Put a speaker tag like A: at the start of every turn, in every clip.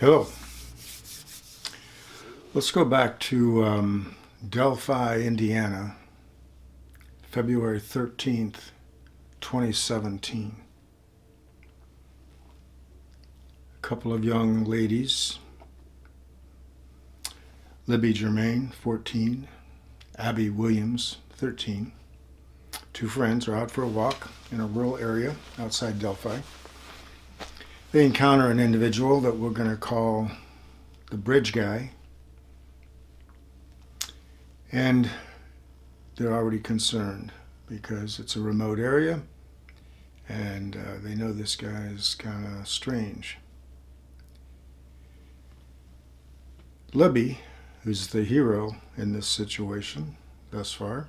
A: Hello. Let's go back to Delphi, Indiana, February 13th, 2017. A couple of young ladies, Libby Germain, 14, Abby Williams, 13. Two friends are out for a walk in a rural area outside Delphi. They encounter an individual that we're going to call the bridge guy, and they're already concerned because it's a remote area and they know this guy is kind of strange. Libby, who's the hero in this situation thus far,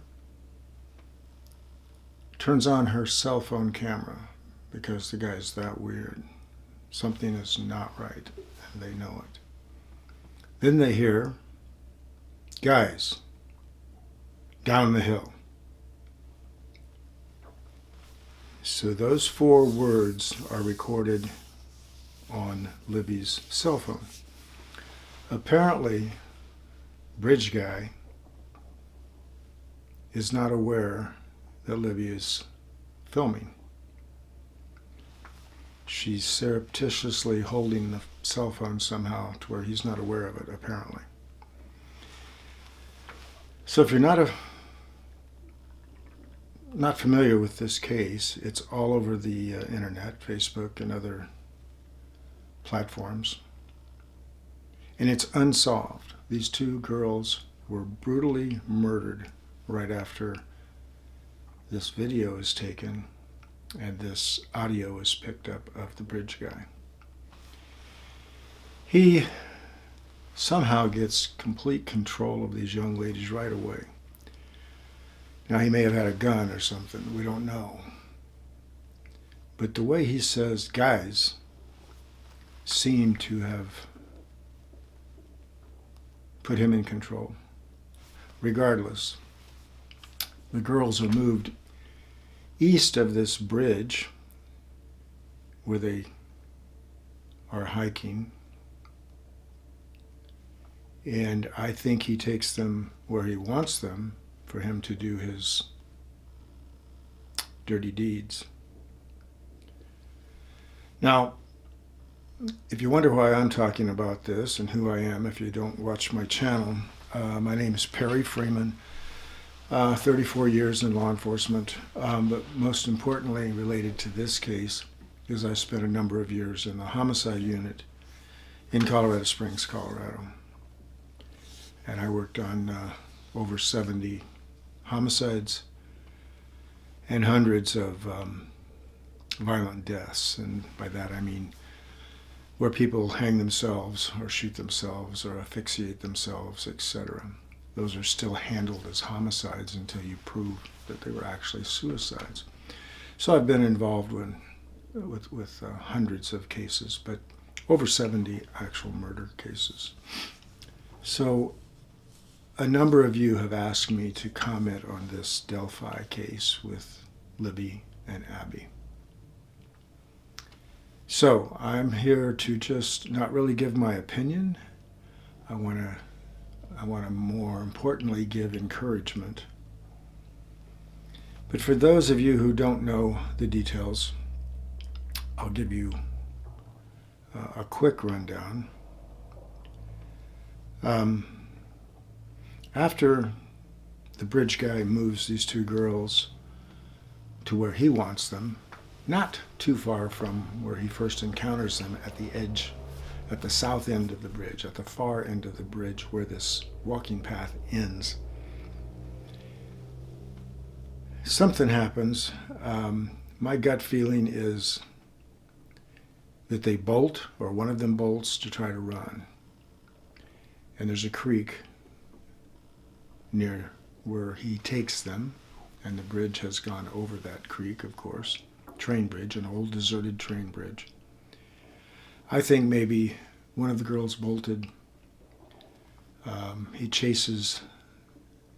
A: turns on her cell phone camera because the guy's that weird. Something is not right, and they know it. Then they hear, "Guys, down the hill." So those four words are recorded on Libby's cell phone. Apparently, Bridge Guy is not aware that Libby is filming. She's surreptitiously holding the cell phone somehow to where he's not aware of it, apparently. So if you're not familiar with this case, it's all over the internet, Facebook and other platforms. And it's unsolved. These two girls were brutally murdered right after this video is taken and this audio is picked up of the bridge guy. He somehow gets complete control of these young ladies right away. Now, he may have had a gun or something, we don't know. But the way he says "guys" seem to have put him in control. Regardless, the girls are moved east of this bridge where they are hiking, and I think he takes them where he wants them for him to do his dirty deeds. Now, if you wonder why I'm talking about this and who I am, if you don't watch my channel, my name is Freeman. 34 years in law enforcement, but most importantly related to this case is I spent a number of years in the homicide unit in Colorado Springs, Colorado. And I worked on over 70 homicides and hundreds of violent deaths. And by that I mean where people hang themselves or shoot themselves or asphyxiate themselves, etc. Those are still handled as homicides until you prove that they were actually suicides. So I've been involved with hundreds of cases, but over 70 actual murder cases. So a number of you have asked me to comment on this Delphi case with Libby and Abby. So I'm here to just not really give my opinion. I want to more importantly give encouragement. But for those of you who don't know the details, I'll give you a quick rundown. After the bridge guy moves these two girls to where he wants them, not too far from where he first encounters them at the edge, at the south end of the bridge, at the far end of the bridge where this walking path ends, something happens. My gut feeling is that they bolt, or one of them bolts to try to run. And there's a creek near where he takes them, and the bridge has gone over that creek, of course. Train bridge, an old deserted train bridge. I think maybe one of the girls bolted. He chases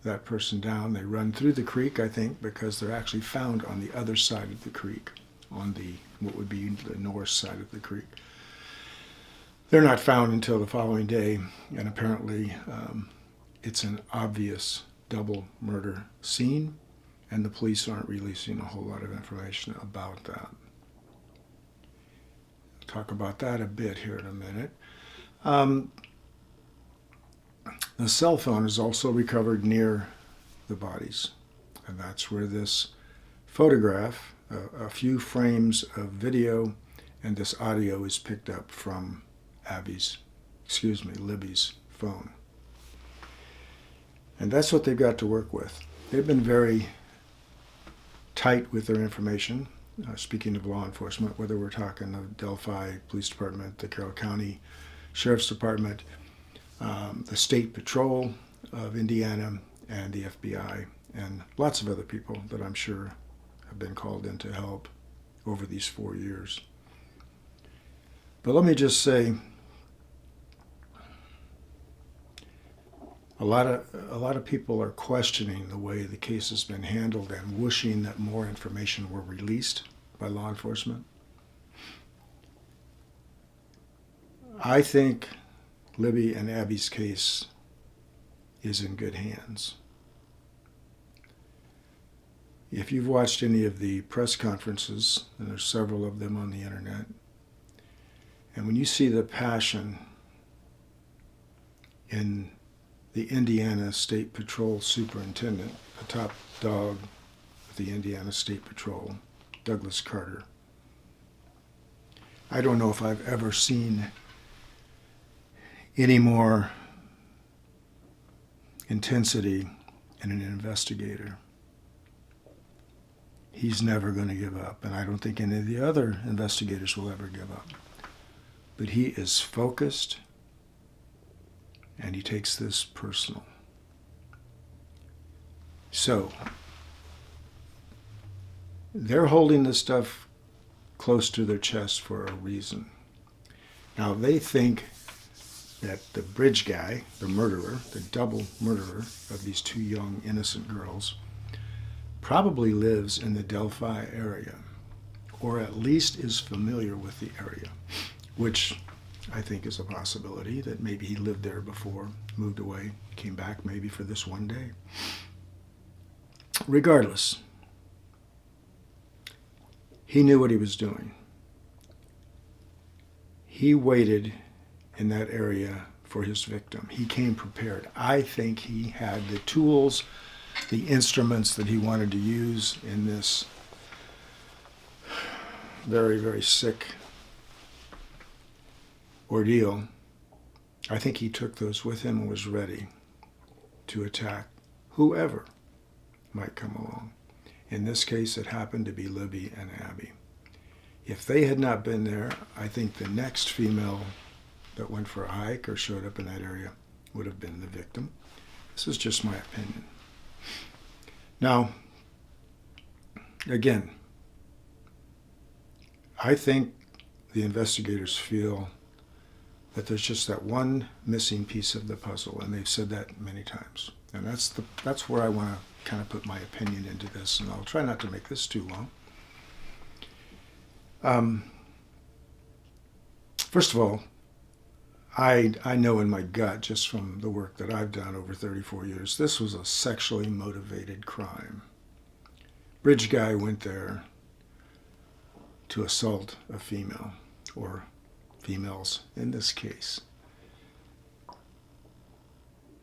A: that person down. They run through the creek, I think, because they're actually found on the other side of the creek, on the what would be the north side of the creek. They're not found until the following day, and apparently it's an obvious double murder scene, and the police aren't releasing a whole lot of information about that. I'll talk about that a bit here in a minute. The cell phone is also recovered near the bodies, and that's where this photograph, a few frames of video, and this audio is picked up from Libby's phone. And that's what they've got to work with. They've been very tight with their information. Speaking of law enforcement, whether we're talking the Delphi Police Department, the Carroll County Sheriff's Department, the State Patrol of Indiana, and the FBI, and lots of other people that I'm sure have been called in to help over these 4 years. But let me just say, a lot of people are questioning the way the case has been handled and wishing that more information were released by law enforcement. I think Libby and Abby's case is in good hands. If you've watched any of the press conferences, and there's several of them on the internet, and when you see the passion in the Indiana State Patrol Superintendent, the top dog of the Indiana State Patrol, Douglas Carter, I don't know if I've ever seen any more intensity in an investigator. He's never going to give up, and I don't think any of the other investigators will ever give up. But he is focused, and he takes this personal. So, they're holding this stuff close to their chest for a reason. Now, they think that the bridge guy, the murderer, the double murderer of these two young innocent girls, probably lives in the Delphi area, or at least is familiar with the area, which I think is a possibility, that maybe he lived there before, moved away, came back maybe for this one day. Regardless, he knew what he was doing. He waited in that area for his victim. He came prepared. I think he had the tools, the instruments that he wanted to use in this very, very sick ordeal. I think he took those with him and was ready to attack whoever might come along. In this case, it happened to be Libby and Abby. If they had not been there, I think the next female that went for a hike or showed up in that area would have been the victim. This is just my opinion. Now, again, I think the investigators feel that there's just that one missing piece of the puzzle, and they've said that many times. And that's where I want to kind of put my opinion into this, and I'll try not to make this too long. First of all, I know in my gut, just from the work that I've done over 34 years, this was a sexually motivated crime. Bridge guy went there to assault a female, or females in this case.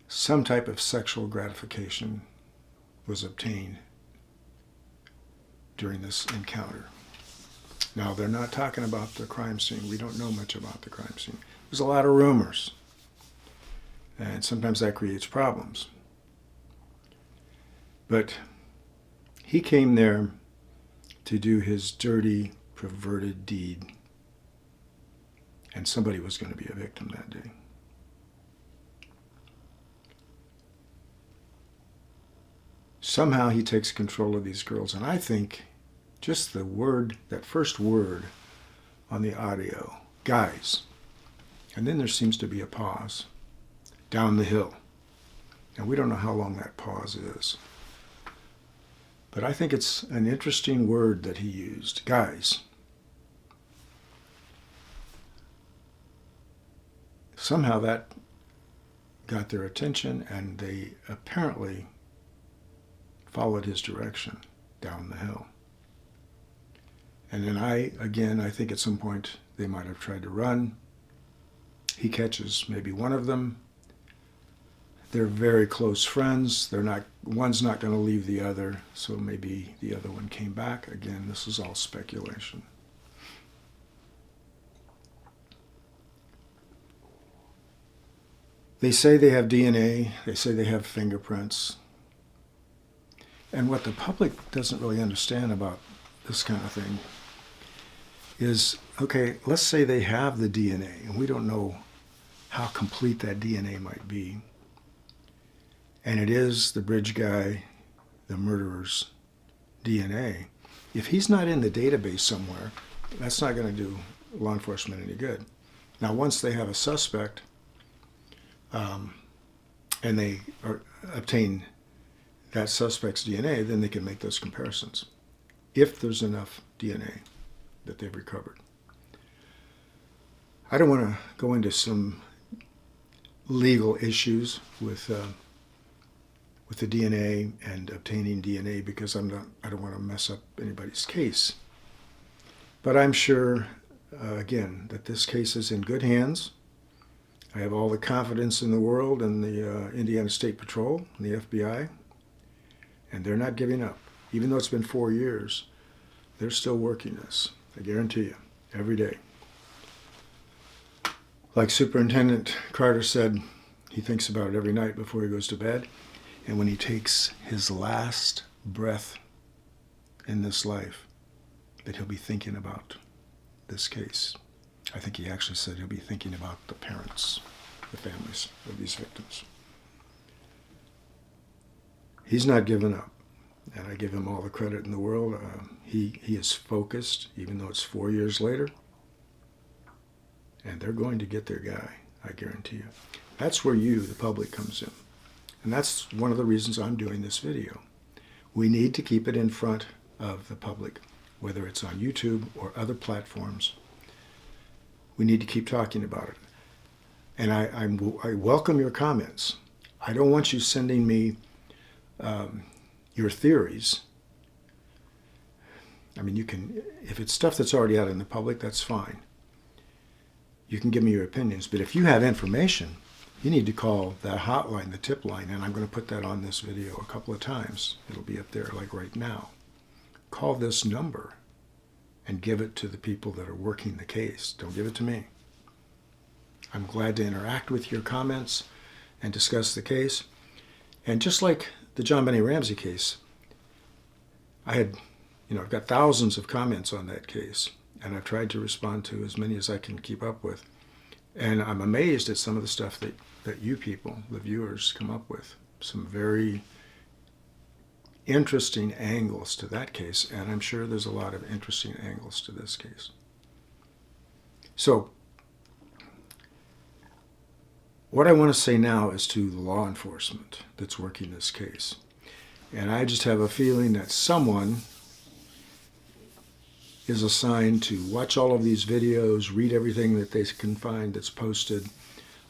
A: Some type of sexual gratification was obtained during this encounter. Now, they're not talking about the crime scene. We don't know much about the crime scene. There's a lot of rumors, and sometimes that creates problems. But he came there to do his dirty, perverted deed, and somebody was going to be a victim that day. Somehow he takes control of these girls, and I think just the word, that first word on the audio, guys, and then there seems to be a pause down the hill. And we don't know how long that pause is. But I think it's an interesting word that he used, guys. somehow that got their attention, and they apparently followed his direction down the hill. And then I think at some point they might have tried to run. He catches maybe one of them. They're very close friends. One's not going to leave the other, so maybe the other one came back. Again, this is all speculation. They say they have DNA. They say they have fingerprints. And what the public doesn't really understand about this kind of thing is, okay, let's say they have the DNA, and we don't know how complete that DNA might be. And it is the bridge guy, the murderer's DNA. If he's not in the database somewhere, that's not going to do law enforcement any good. Now, once they have a suspect, and they obtain that suspect's DNA, then they can make those comparisons, if there's enough DNA that they've recovered. I don't want to go into some legal issues with the DNA and obtaining DNA, because I don't want to mess up anybody's case. But I'm sure, again, that this case is in good hands. I have all the confidence in the world in the Indiana State Patrol and the FBI, and they're not giving up. Even though it's been 4 years, they're still working this. I guarantee you, every day. Like Superintendent Carter said, he thinks about it every night before he goes to bed. And when he takes his last breath in this life, that he'll be thinking about this case. I think he actually said he'll be thinking about the parents, the families of these victims. He's not given up, and I give him all the credit in the world. He is focused, even though it's 4 years later, and they're going to get their guy, I guarantee you. That's where you, the public, comes in. And that's one of the reasons I'm doing this video. We need to keep it in front of the public, whether it's on YouTube or other platforms. We need to keep talking about it. And I welcome your comments. I don't want you sending me your theories. I mean, you can, if it's stuff that's already out in the public, that's fine. You can give me your opinions. But if you have information, you need to call that hotline, the tip line, and I'm going to put that on this video a couple of times. It'll be up there like right now. Call this number and give it to the people that are working the case. Don't give it to me. I'm glad to interact with your comments and discuss the case. And just like the John Benny Ramsey case, I've got thousands of comments on that case, and I've tried to respond to as many as I can keep up with. And I'm amazed at some of the stuff that you people, the viewers, come up with. Some very interesting angles to that case, and I'm sure there's a lot of interesting angles to this case. So, what I want to say now is to the law enforcement that's working this case. And I just have a feeling that someone is assigned to watch all of these videos, read everything that they can find that's posted,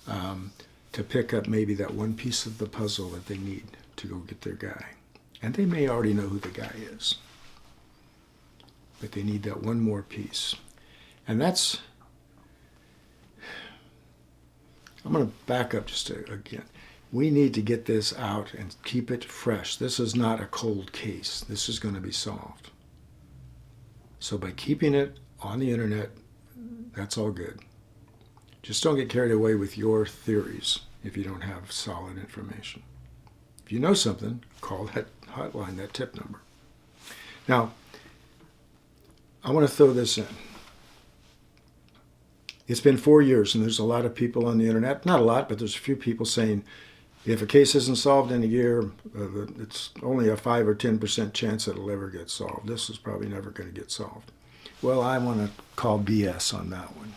A: to pick up maybe that one piece of the puzzle that they need to go get their guy. And they may already know who the guy is, but they need that one more piece. And that's, I'm going to back up just again. We need to get this out and keep it fresh. This is not a cold case. This is going to be solved. So by keeping it on the internet, that's all good. Just don't get carried away with your theories if you don't have solid information. If you know something, call that hotline, that tip number. Now, I want to throw this in. It's been 4 years, and there's a lot of people on the internet, not a lot, but there's a few people saying, if a case isn't solved in a year, it's only a 5 or 10% chance that it'll ever get solved. This is probably never going to get solved. Well, I want to call BS on that one.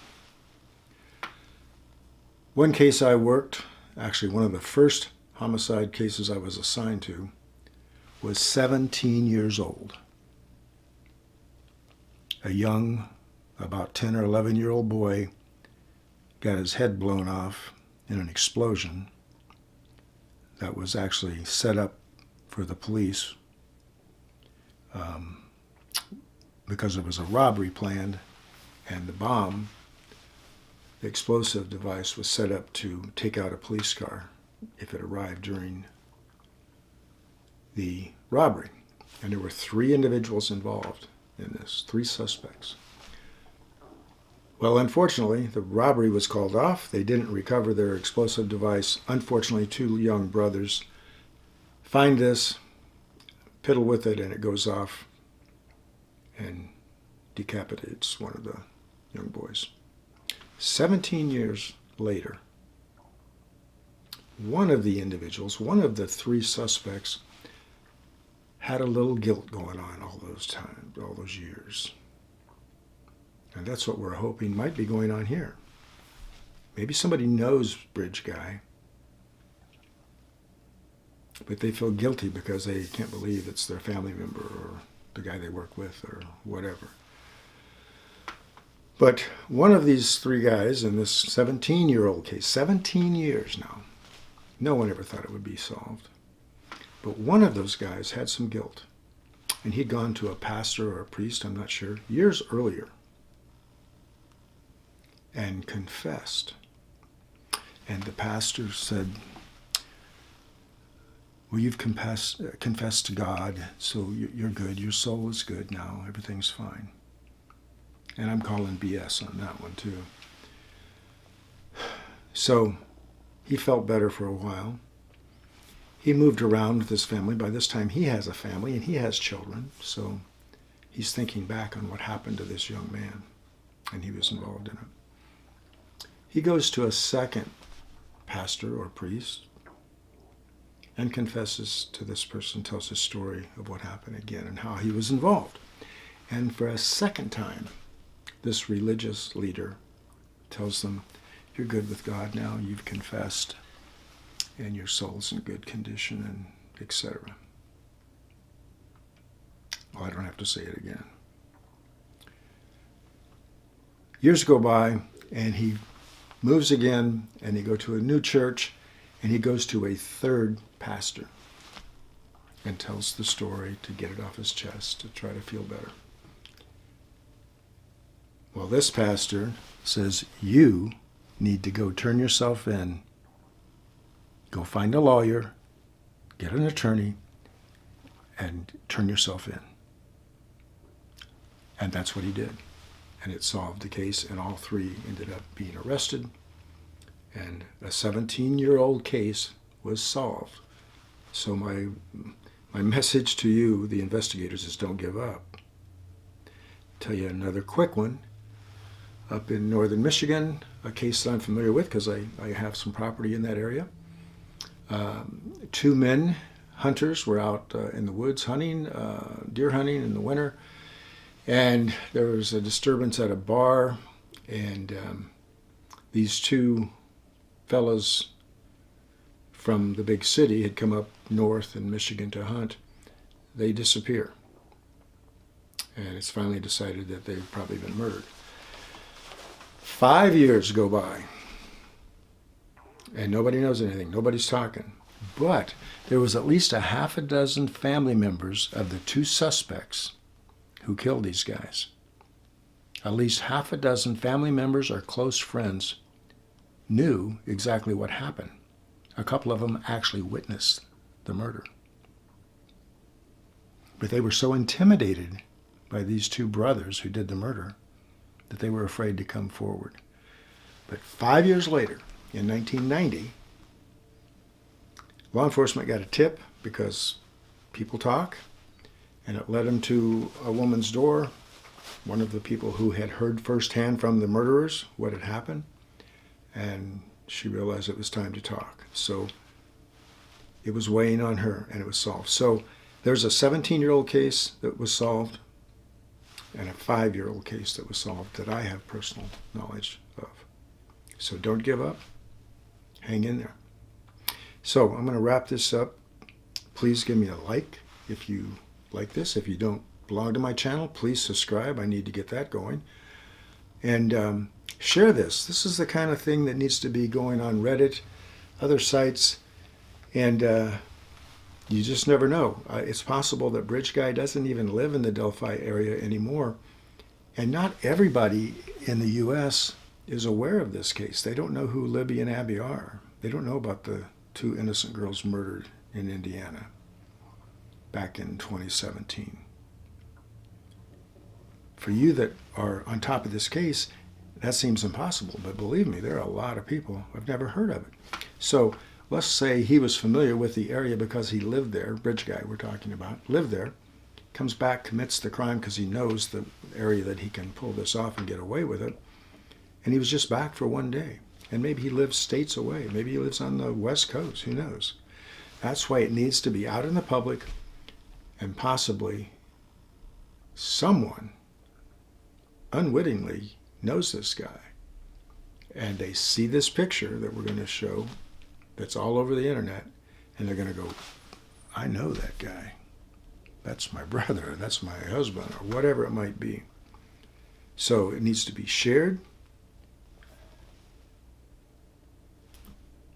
A: One case I worked, actually one of the first homicide cases I was assigned to, was 17 years old. A young, about 10 or 11-year-old boy got his head blown off in an explosion that was actually set up for the police because it was a robbery planned, and the bomb, the explosive device, was set up to take out a police car if it arrived during the robbery. And there were 3 individuals involved in this, 3 suspects. Well, unfortunately, the robbery was called off. They didn't recover their explosive device. Unfortunately, 2 young brothers find this, piddle with it, and it goes off and decapitates one of the young boys. 17 years later, one of the individuals, one of the 3 suspects, had a little guilt going on all those years. And that's what we're hoping might be going on here. Maybe somebody knows Bridge Guy, but they feel guilty because they can't believe it's their family member or the guy they work with or whatever. But one of these 3 guys in this 17-year-old case, 17 years now, no one ever thought it would be solved. But one of those guys had some guilt. And he'd gone to a pastor or a priest, I'm not sure, years earlier, and confessed. And the pastor said, well, you've confessed to God, so you're good. Your soul is good now. Everything's fine. And I'm calling BS on that one, too. So he felt better for a while. He moved around with his family. By this time, he has a family and he has children. So he's thinking back on what happened to this young man, and he was involved in it. He goes to a second pastor or priest and confesses to this person, tells his story of what happened again and how he was involved. And for a second time, this religious leader tells them, you're good with God now, you've confessed, and your soul's in good condition, and etc. Well, I don't have to say it again. Years go by, and he moves again, and he goes to a new church, and he goes to a third pastor and tells the story to get it off his chest, to try to feel better. Well, this pastor says, you need to go turn yourself in, go find a lawyer, get an attorney, and turn yourself in. And that's what he did. And it solved the case, and all 3 ended up being arrested. And a 17-year-old case was solved. So my message to you, the investigators, is don't give up. Tell you another quick one. Up in northern Michigan, a case that I'm familiar with because I have some property in that area. 2 men, hunters, were out in the woods hunting, deer hunting in the winter. And there was a disturbance at a bar, and these 2 fellows from the big city had come up north in Michigan to hunt. They disappear. And it's finally decided that they've probably been murdered. 5 years go by, and nobody knows anything. Nobody's talking. But there was at least a half a dozen family members of the 2 suspects who killed these guys. At least half a dozen family members or close friends knew exactly what happened. A couple of them actually witnessed the murder. But they were so intimidated by these 2 brothers who did the murder that they were afraid to come forward. But 5 years later, in 1990, law enforcement got a tip because people talk, and it led them to a woman's door, one of the people who had heard firsthand from the murderers what had happened, and she realized it was time to talk. So it was weighing on her, and it was solved. So there's a 17-year-old case that was solved and a 5-year-old case that was solved that I have personal knowledge of. So don't give up. Hang in there. So I'm going to wrap this up. Please give me a like if you like this. If you don't belong to my channel, please subscribe. I need to get that going. And share this. This is the kind of thing that needs to be going on Reddit, other sites, and you just never know. It's possible that Bridge Guy doesn't even live in the Delphi area anymore, and not everybody in the U.S. is aware of this case. They don't know who Libby and Abby are. They don't know about the 2 innocent girls murdered in Indiana back in 2017. For you that are on top of this case, that seems impossible, but believe me, there are a lot of people who have never heard of it. So let's say he was familiar with the area because he lived there, Bridge Guy we're talking about, lived there, comes back, commits the crime because he knows the area that he can pull this off and get away with it, and he was just back for one day. And maybe he lives states away. Maybe he lives on the West Coast. Who knows? That's why it needs to be out in the public, and possibly someone unwittingly knows this guy. And they see this picture that we're going to show that's all over the internet, and they're going to go, I know that guy. That's my brother. That's my husband, or whatever it might be. So it needs to be shared,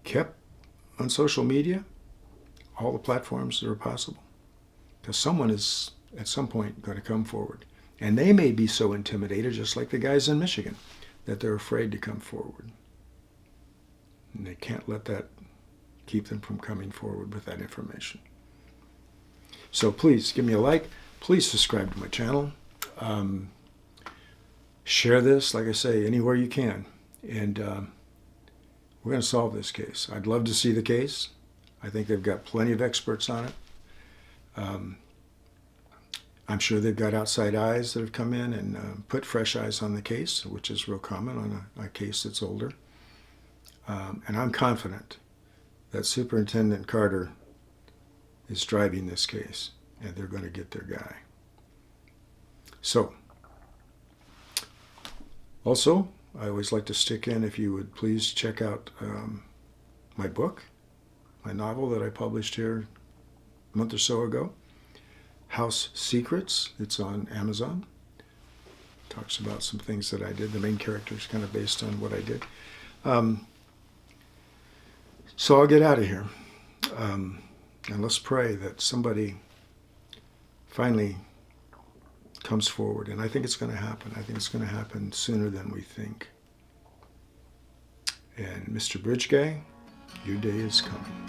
A: kept on social media, all the platforms that are possible, because someone is at some point going to come forward. And they may be so intimidated, just like the guys in Michigan, that they're afraid to come forward. And they can't let that keep them from coming forward with that information. So please give me a like. Please subscribe to my channel. Share this, like I say, anywhere you can. And we're going to solve this case. I'd love to see the case. I think they've got plenty of experts on it. I'm sure they've got outside eyes that have come in and put fresh eyes on the case, which is real common on a case that's older. And I'm confident that Superintendent Carter is driving this case, and they're going to get their guy. So, also, I always like to stick in, if you would please check out my book, my novel that I published here a month or so ago, House Secrets. It's on Amazon. Talks about some things that I did. The main character is kind of based on what I did. So I'll get out of here. And let's pray that somebody finally comes forward. And I think it's going to happen. I think it's going to happen sooner than we think. And Mr. Bridge Guy, your day is coming.